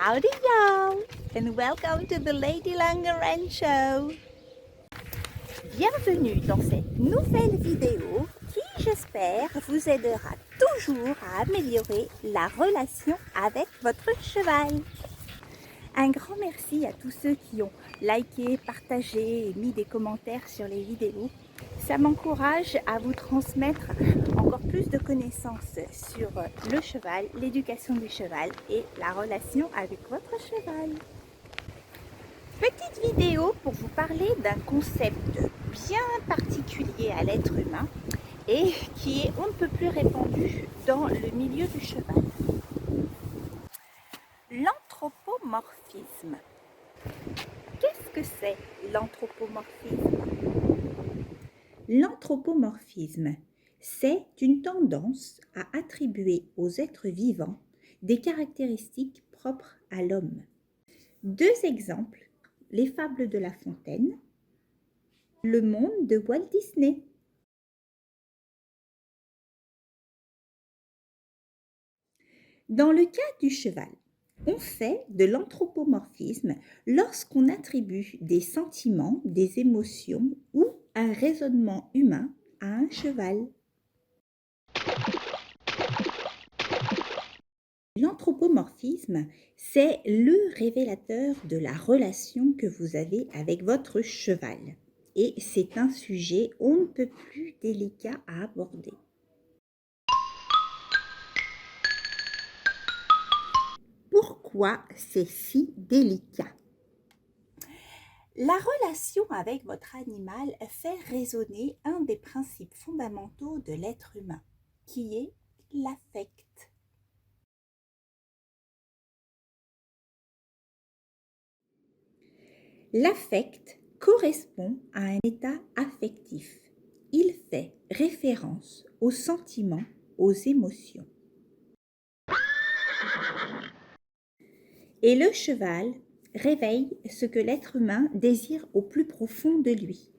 Howdy y'all, and welcome to the Lady Langeran Show. Bienvenue dans cette nouvelle vidéo qui, j'espère, vous aidera toujours à améliorer la relation avec votre cheval. Un grand merci à tous ceux qui ont liké, partagé et mis des commentaires sur les vidéos. Ça m'encourage à vous transmettre encore plus de connaissances sur le cheval, l'éducation du cheval et la relation avec votre cheval. Petite vidéo pour vous parler d'un concept bien particulier à l'être humain et qui est on ne peut plus répandu dans le milieu du cheval. L'anthropomorphisme. Qu'est-ce que c'est l'anthropomorphisme? L'anthropomorphisme, c'est une tendance à attribuer aux êtres vivants des caractéristiques propres à l'homme. Deux exemples, les fables de La Fontaine, le monde de Walt Disney. Dans le cas du cheval, on fait de l'anthropomorphisme lorsqu'on attribue des sentiments, des émotions ou un raisonnement humain à un cheval. L'anthropomorphisme, c'est le révélateur de la relation que vous avez avec votre cheval. Et c'est un sujet on ne peut plus délicat à aborder. Pourquoi c'est si délicat? La relation avec votre animal fait résonner un des principes fondamentaux de l'être humain, qui est l'affect. L'affect correspond à un état affectif. Il fait référence aux sentiments, aux émotions. Et le cheval réveille ce que l'être humain désire au plus profond de lui.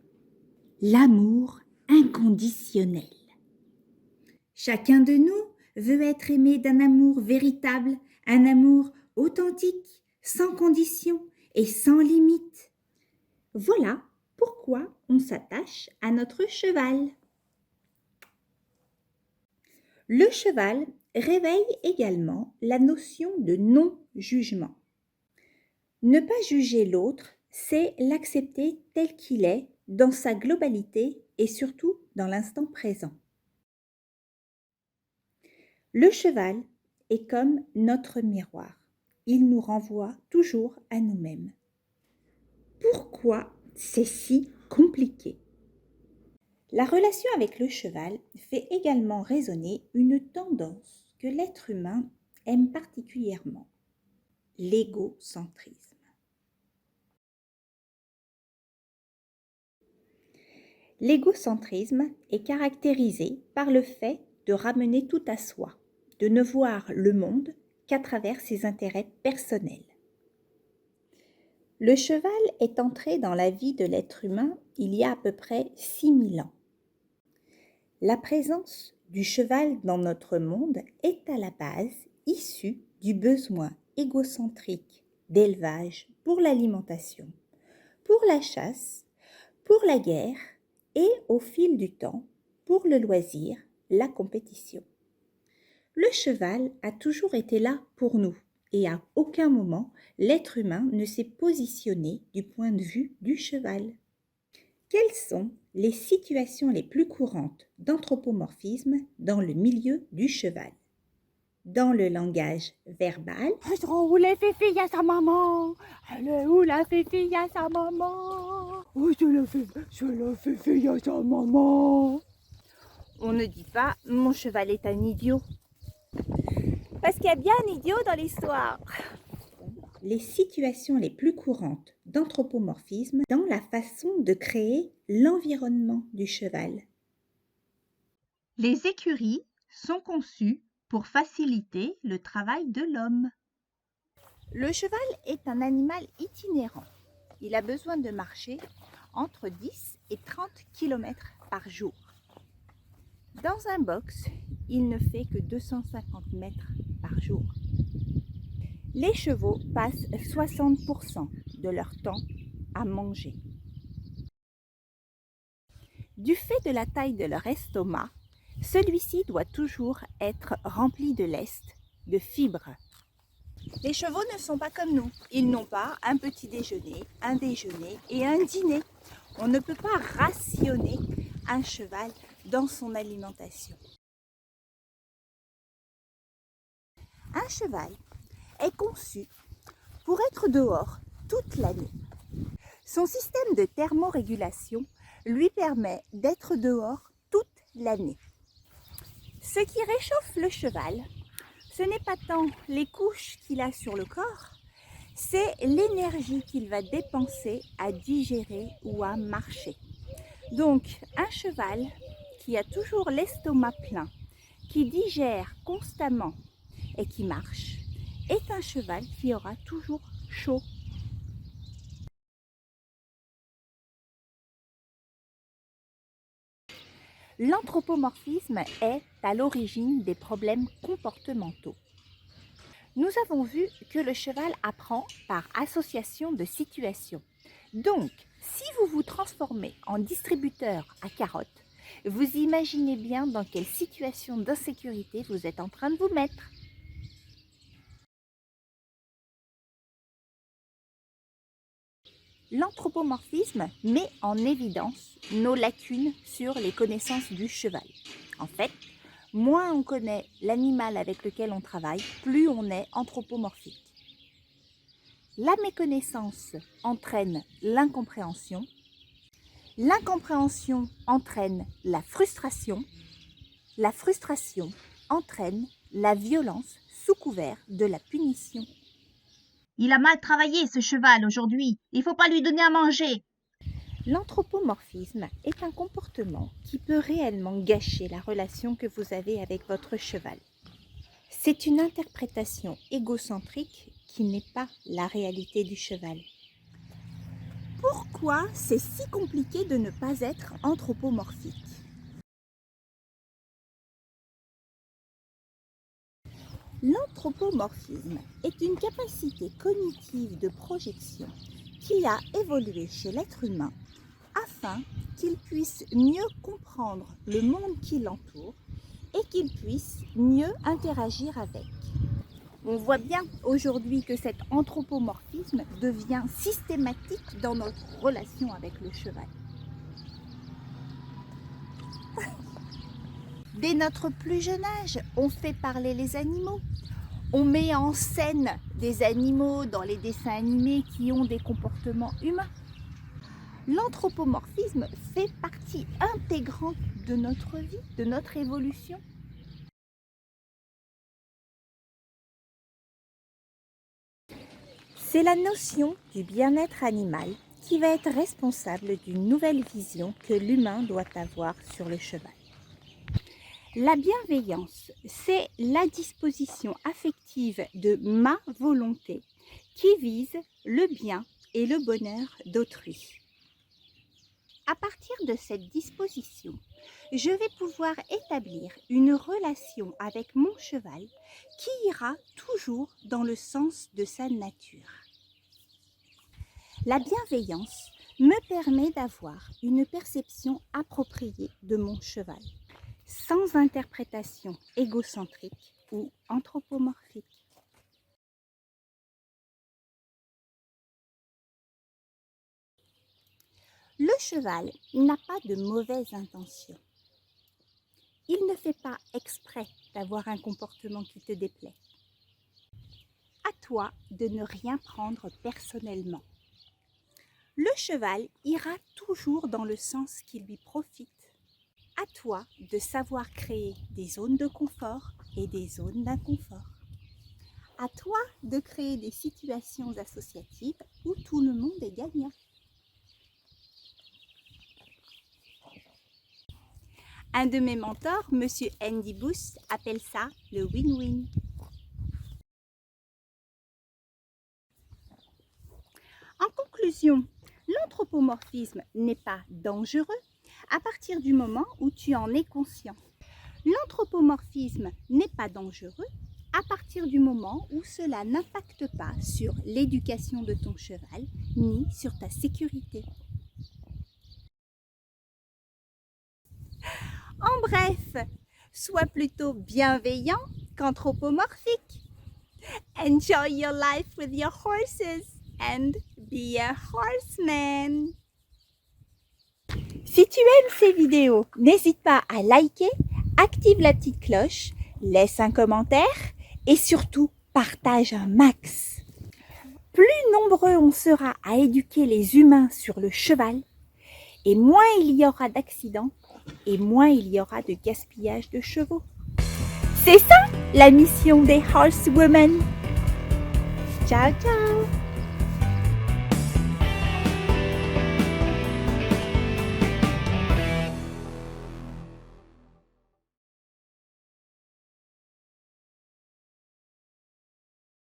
L'amour inconditionnel. Chacun de nous veut être aimé d'un amour véritable, un amour authentique, sans condition et sans limite. Voilà pourquoi on s'attache à notre cheval. Le cheval réveille également la notion de non-jugement. Ne pas juger l'autre, c'est l'accepter tel qu'il est, dans sa globalité et surtout dans l'instant présent. Le cheval est comme notre miroir. Il nous renvoie toujours à nous-mêmes. Pourquoi c'est si compliqué? La relation avec le cheval fait également résonner une tendance que l'être humain aime particulièrement, l'égocentrisme. L'égocentrisme est caractérisé par le fait de ramener tout à soi, de ne voir le monde qu'à travers ses intérêts personnels. Le cheval est entré dans la vie de l'être humain il y a à peu près 6000 ans. La présence du cheval dans notre monde est à la base issue du besoin égocentrique d'élevage pour l'alimentation, pour la chasse, pour la guerre et au fil du temps, pour le loisir, la compétition. Le cheval a toujours été là pour nous et à aucun moment l'être humain ne s'est positionné du point de vue du cheval. Quelles sont les situations les plus courantes d'anthropomorphisme dans le milieu du cheval? Dans le langage verbal. Où la fille à sa maman? Elle est où la fille à sa maman? Où je la fille à sa maman? On ne dit pas « mon cheval est un idiot ». Parce qu'il y a bien un idiot dans l'histoire. Les situations les plus courantes d'anthropomorphisme dans la façon de créer l'environnement du cheval. Les écuries sont conçues pour faciliter le travail de l'homme. Le cheval est un animal itinérant. Il a besoin de marcher entre 10 et 30 km par jour. Dans un box, il ne fait que 250 mètres par jour. Les chevaux passent 60% de leur temps à manger. Du fait de la taille de leur estomac, celui-ci doit toujours être rempli de lest, de fibres. Les chevaux ne sont pas comme nous. Ils n'ont pas un petit déjeuner, un déjeuner et un dîner. On ne peut pas rationner un cheval dans son alimentation. Un cheval est conçu pour être dehors toute l'année. Son système de thermorégulation lui permet d'être dehors toute l'année. Ce qui réchauffe le cheval, ce n'est pas tant les couches qu'il a sur le corps, c'est l'énergie qu'il va dépenser à digérer ou à marcher. Donc, un cheval qui a toujours l'estomac plein, qui digère constamment et qui marche, est un cheval qui aura toujours chaud. L'anthropomorphisme est à l'origine des problèmes comportementaux. Nous avons vu que le cheval apprend par association de situations. Donc, si vous vous transformez en distributeur à carottes, vous imaginez bien dans quelle situation d'insécurité vous êtes en train de vous mettre. L'anthropomorphisme met en évidence nos lacunes sur les connaissances du cheval. En fait, moins on connaît l'animal avec lequel on travaille, plus on est anthropomorphique. La méconnaissance entraîne l'incompréhension. L'incompréhension entraîne la frustration. La frustration entraîne la violence sous couvert de la punition. Il a mal travaillé ce cheval aujourd'hui, il faut pas lui donner à manger. L'anthropomorphisme est un comportement qui peut réellement gâcher la relation que vous avez avec votre cheval. C'est une interprétation égocentrique qui n'est pas la réalité du cheval. Pourquoi c'est si compliqué de ne pas être anthropomorphique ? L'anthropomorphisme est une capacité cognitive de projection qui a évolué chez l'être humain afin qu'il puisse mieux comprendre le monde qui l'entoure et qu'il puisse mieux interagir avec. On voit bien aujourd'hui que cet anthropomorphisme devient systématique dans notre relation avec le cheval. Dès notre plus jeune âge, on fait parler les animaux. On met en scène des animaux dans les dessins animés qui ont des comportements humains. L'anthropomorphisme fait partie intégrante de notre vie, de notre évolution. C'est la notion du bien-être animal qui va être responsable d'une nouvelle vision que l'humain doit avoir sur le cheval. La bienveillance, c'est la disposition affective de ma volonté qui vise le bien et le bonheur d'autrui. À partir de cette disposition, je vais pouvoir établir une relation avec mon cheval qui ira toujours dans le sens de sa nature. La bienveillance me permet d'avoir une perception appropriée de mon cheval, sans interprétation égocentrique ou anthropomorphique. Le cheval n'a pas de mauvaises intentions. Il ne fait pas exprès d'avoir un comportement qui te déplaît. À toi de ne rien prendre personnellement. Le cheval ira toujours dans le sens qui lui profite. À toi de savoir créer des zones de confort et des zones d'inconfort. À toi de créer des situations associatives où tout le monde est gagnant. Un de mes mentors, M. Andy Booth, appelle ça le win-win. En conclusion, l'anthropomorphisme n'est pas dangereux à partir du moment où tu en es conscient. L'anthropomorphisme n'est pas dangereux à partir du moment où cela n'impacte pas sur l'éducation de ton cheval ni sur ta sécurité. En bref, sois plutôt bienveillant qu'anthropomorphique. Enjoy your life with your horses and be a horseman. Si tu aimes ces vidéos, n'hésite pas à liker, active la petite cloche, laisse un commentaire et surtout partage un max. Plus nombreux on sera à éduquer les humains sur le cheval, et moins il y aura d'accidents et moins il y aura de gaspillage de chevaux. C'est ça la mission des Horsewomen. Ciao, ciao!